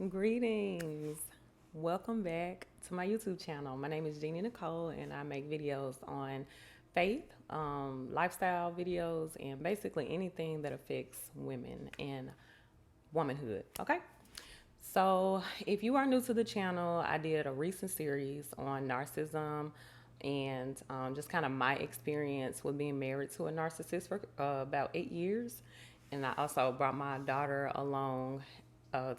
Greetings. Welcome back to my YouTube channel. My name is Jeannie Nicole, and I make videos on faith, lifestyle videos, and basically anything that affects women and womanhood. Okay. So, if you are new to the channel, I did a recent series on narcissism and just kind of my experience with being married to a narcissist for about 8 years. And I also brought my daughter along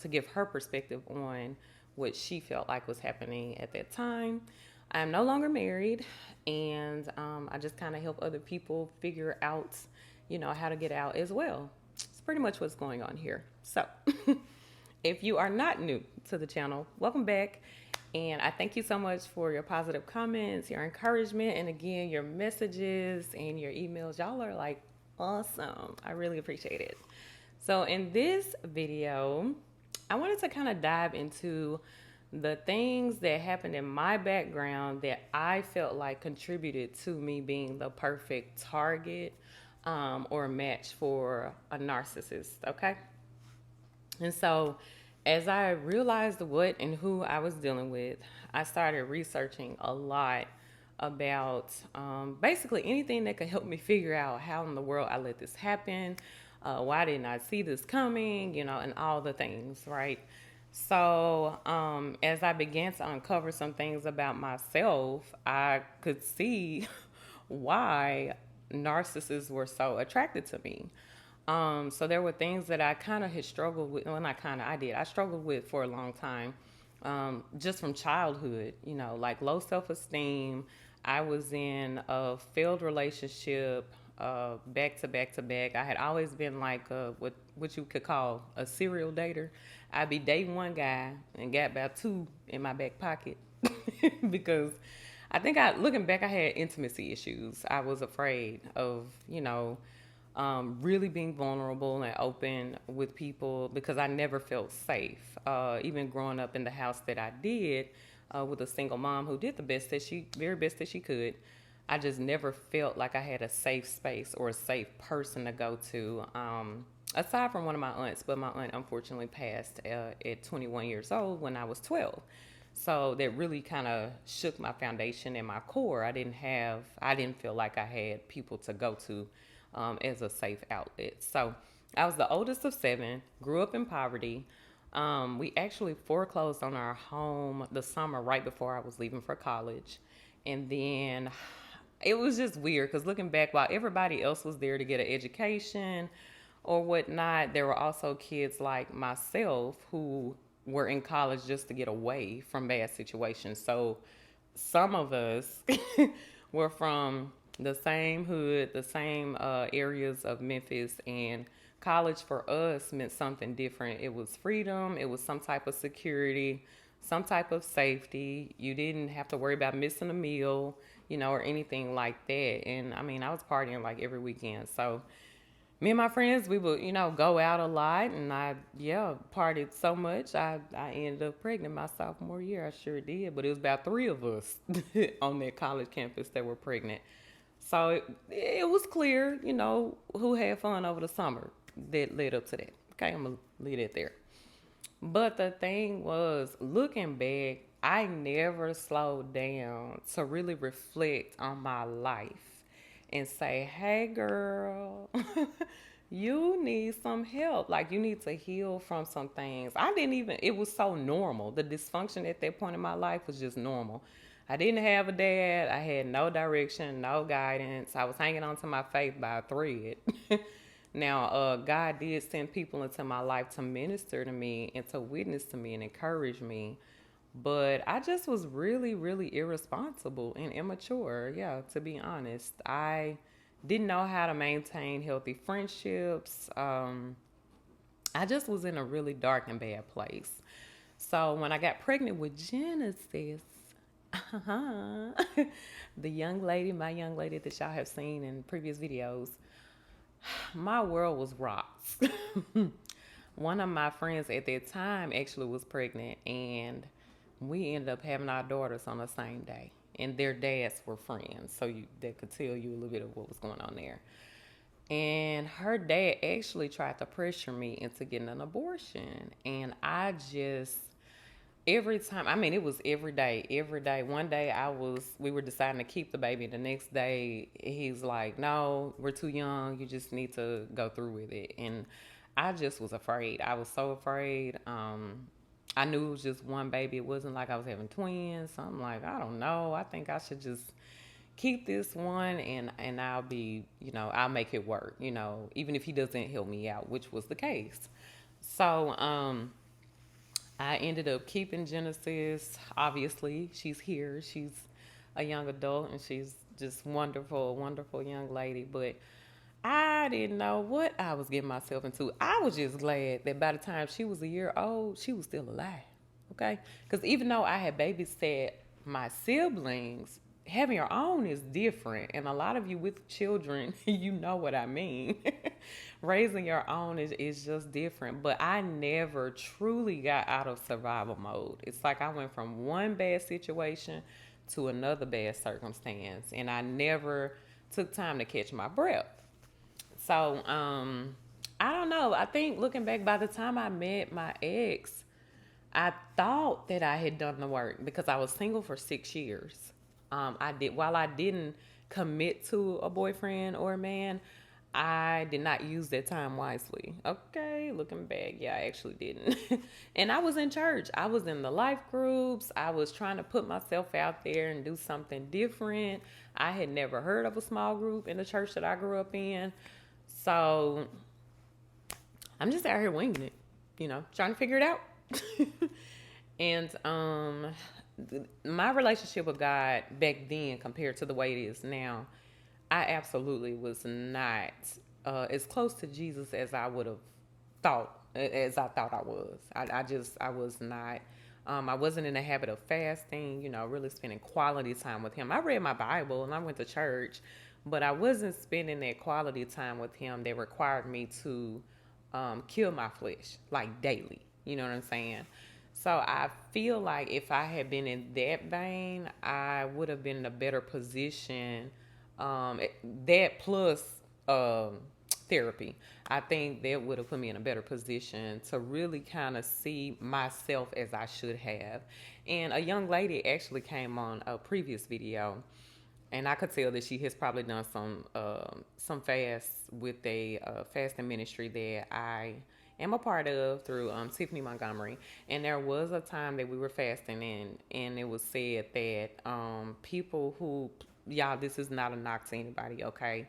to give her perspective on what she felt like was happening at that time. I am no longer married, and I just kind of help other people figure out, how to get out as well. It's pretty much what's going on here. So, if you are not new to the channel, welcome back. And I thank you so much for your positive comments, your encouragement, and again, your messages and your emails. Y'all are like awesome. I really appreciate it. So, in this video, I wanted to kind of dive into the things that happened in my background that I felt like contributed to me being the perfect target or match for a narcissist. Okay. And so, as I realized what and who I was dealing with, I started researching a lot about basically anything that could help me figure out how in the world I let this happen, why didn't I see this coming, and all the things, right? So, as I began to uncover some things about myself, I could see why narcissists were so attracted to me. So there were things that I kind of had struggled with. Well, not kind of, I did. I struggled with for a long time, just from childhood, like low self esteem. I was in a failed relationship, back to back to back. I had always been like what you could call a serial dater. I'd be dating one guy and got about two in my back pocket because I think looking back, I had intimacy issues. I was afraid of, really being vulnerable and open with people because I never felt safe. Even growing up in the house that I did with a single mom who did the very best that she could, I just never felt like I had a safe space or a safe person to go to. Aside from one of my aunts, but my aunt unfortunately passed at 21 years old when I was 12. So that really kind of shook my foundation and my core. I didn't feel like I had people to go to as a safe outlet. So I was the oldest of seven, grew up in poverty. We actually foreclosed on our home the summer right before I was leaving for college. And then it was just weird because looking back, while everybody else was there to get an education or whatnot, there were also kids like myself who were in college just to get away from bad situations. So some of us were from the same hood, the same areas of Memphis, and college for us meant something different. It was freedom, it was some type of security, some type of safety. You didn't have to worry about missing a meal, or anything like that. And I mean, I was partying like every weekend. So me and my friends, we would, go out a lot, and partied so much. I ended up pregnant my sophomore year. I sure did, but it was about three of us on that college campus that were pregnant. So it was clear, who had fun over the summer that led up to that. Okay, I'm gonna leave it there. But the thing was, looking back, I never slowed down to really reflect on my life and say, hey, girl, you need some help. Like, you need to heal from some things. It was so normal. The dysfunction at that point in my life was just normal. I didn't have a dad. I had no direction, no guidance. I was hanging on to my faith by a thread. Now, God did send people into my life to minister to me and to witness to me and encourage me. But I just was really, really irresponsible and immature. Yeah, to be honest. I didn't know how to maintain healthy friendships. I just was in a really dark and bad place. So when I got pregnant with Genesis, the my young lady that y'all have seen in previous videos, my world was rocks. One of my friends at that time actually was pregnant, and we ended up having our daughters on the same day. And their dads were friends, so that could tell you a little bit of what was going on there. And her dad actually tried to pressure me into getting an abortion. And I just, every time, I mean, it was every day, every day. One day we were deciding to keep the baby. The next day, he's like, no, we're too young. You just need to go through with it. And I just was afraid. I was so afraid. I knew it was just one baby. It wasn't like I was having twins. So I'm like, I don't know. I think I should just keep this one, and I'll be, I'll make it work, even if he doesn't help me out, which was the case. So I ended up keeping Genesis. Obviously, she's here. She's a young adult, and she's just wonderful, wonderful young lady. But I didn't know what I was getting myself into. I was just glad that by the time she was a year old, she was still alive. Okay? Because even though I had babysat my siblings, having your own is different. And a lot of you with children, you know what I mean. Raising your own is just different. But I never truly got out of survival mode. It's like I went from one bad situation to another bad circumstance. And I never took time to catch my breath. So, I don't know. I think looking back, by the time I met my ex, I thought that I had done the work because I was single for 6 years. While I didn't commit to a boyfriend or a man, I did not use that time wisely. Okay, looking back, yeah, I actually didn't. And I was in church. I was in the life groups. I was trying to put myself out there and do something different. I had never heard of a small group in the church that I grew up in. So I'm just out here winging it, trying to figure it out. And my relationship with God back then compared to the way it is now, I absolutely was not as close to Jesus as I would have as I thought I was. I was not. I wasn't in the habit of fasting, really spending quality time with him. I read my Bible and I went to church, but I wasn't spending that quality time with him that required me to kill my flesh, like daily. You know what I'm saying? So I feel like if I had been in that vein, I would have been in a better position. That plus therapy, I think that would have put me in a better position to really kind of see myself as I should have. And a young lady actually came on a previous video, and I could tell that she has probably done some fasts with a fasting ministry that I am a part of through Tiffany Montgomery. And there was a time that we were fasting, and it was said that people who, y'all, this is not a knock to anybody, okay?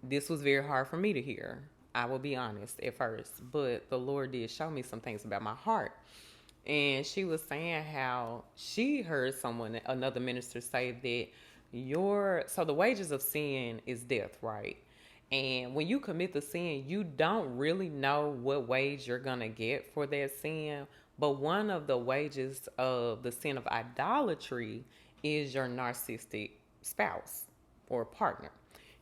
This was very hard for me to hear. I will be honest at first, but the Lord did show me some things about my heart. And she was saying how she heard another minister say that so the wages of sin is death, right? And when you commit the sin, you don't really know what wage you're going to get for that sin. But one of the wages of the sin of idolatry is your narcissistic spouse or partner.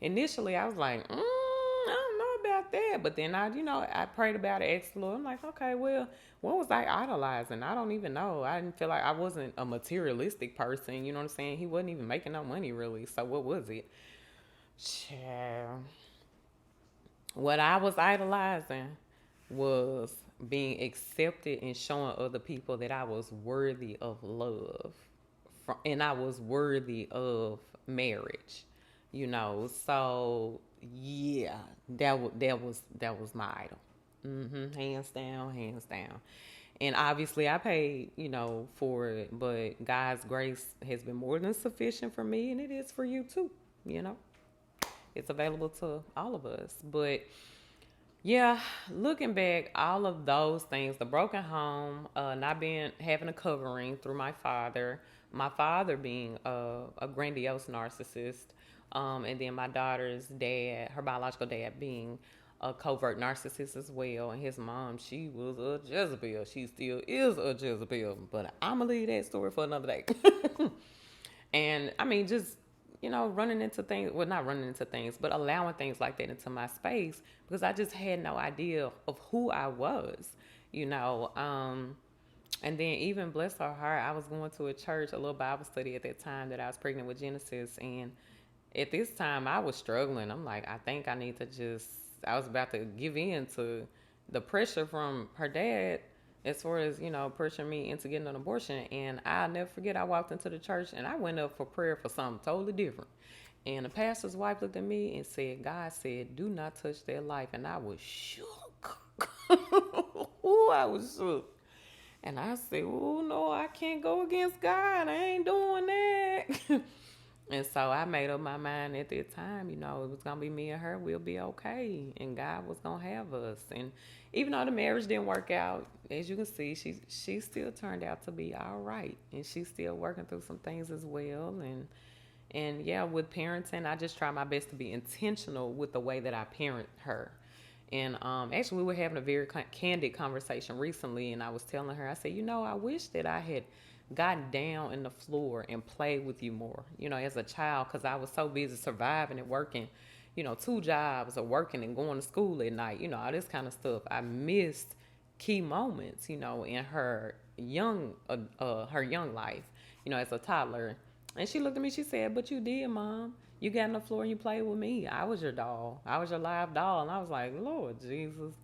Initially, I was like, I don't know about that. But then I prayed about it, asked the Lord. I'm like, okay, well, what was I idolizing? I don't even know. I didn't feel like I wasn't a materialistic person. You know what I'm saying? He wasn't even making no money, really. So what was it? Child. What I was idolizing was being accepted and showing other people that I was worthy of love, and I was worthy of marriage. So yeah, that was my idol. Hands down, hands down. And obviously I paid, for it, but God's grace has been more than sufficient for me, and it is for you too. you know it's available to all of us. But yeah, looking back, all of those things, the broken home, not having a covering through my father being a grandiose narcissist, and then my daughter's dad, her biological dad, being a covert narcissist as well, and his mom, she was a Jezebel. She still is a Jezebel, but I'm gonna leave that story for another day. And I mean, just running into things, well, not running into things, but allowing things like that into my space, because I just had no idea of who I was, you know. And then even bless her heart, I was going to a church, a little Bible study at that time that I was pregnant with Genesis, and at this time I was struggling. I'm like, I think I need to just I was about to give in to the pressure from her dad as far as, pressuring me into getting an abortion. And I'll never forget, I walked into the church and I went up for prayer for something totally different. And the pastor's wife looked at me and said, God said, do not touch their life. And I was shook. Ooh, I was shook. And I said, oh, no, I can't go against God. I ain't doing that. And so I made up my mind at that time, it was going to be me and her. We'll be okay. And God was going to have us. And even though the marriage didn't work out, as you can see, she still turned out to be all right. And she's still working through some things as well. And yeah, with parenting, I just try my best to be intentional with the way that I parent her. And actually, we were having a very candid conversation recently, and I was telling her, I said, I wish that I had gotten down in the floor and played with you more, as a child, because I was so busy surviving and working, 2 jobs or working and going to school at night, all this kind of stuff. I missed key moments, in her young life, as a toddler. And she looked at me, she said, but you did, Mom. You got on the floor and you played with me. I was your doll. I was your live doll. And I was like, Lord Jesus.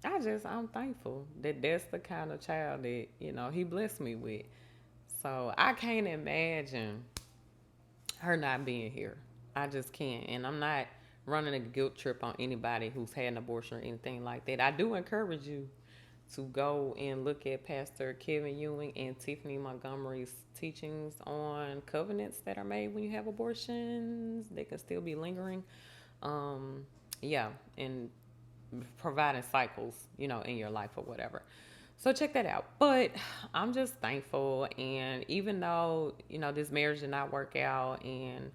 I'm thankful that that's the kind of child that, he blessed me with. So I can't imagine her not being here. I just can't. And I'm not running a guilt trip on anybody who's had an abortion or anything like that. I do encourage you to go and look at Pastor Kevin Ewing and Tiffany Montgomery's teachings on covenants that are made when you have abortions. They can still be lingering. Yeah, and providing cycles, in your life or whatever. So check that out. But I'm just thankful. And even though, this marriage did not work out and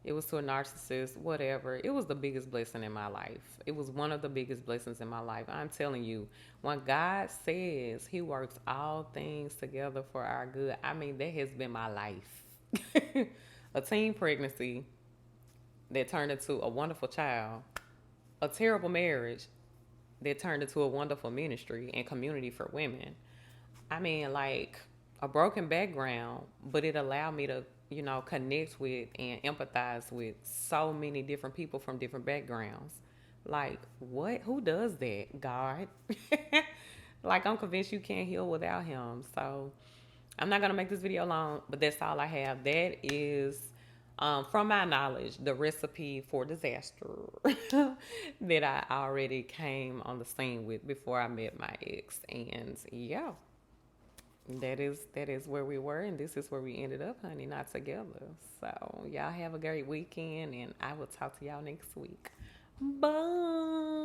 it was to a narcissist, whatever, it was the biggest blessing in my life. It was one of the biggest blessings in my life. I'm telling you, when God says he works all things together for our good, that has been my life. A teen pregnancy that turned into a wonderful child, a terrible marriage that turned into a wonderful ministry and community for women. Like a broken background, but it allowed me to, connect with and empathize with so many different people from different backgrounds. Like, what? Who does that? God. Like, I'm convinced you can't heal without him. So I'm not going to make this video long, but that's all I have. That is, from my knowledge, the recipe for disaster that I already came on the scene with before I met my ex. And yeah, that is where we were, and this is where we ended up, honey, not together. So y'all have a great weekend, and I will talk to y'all next week. Bye.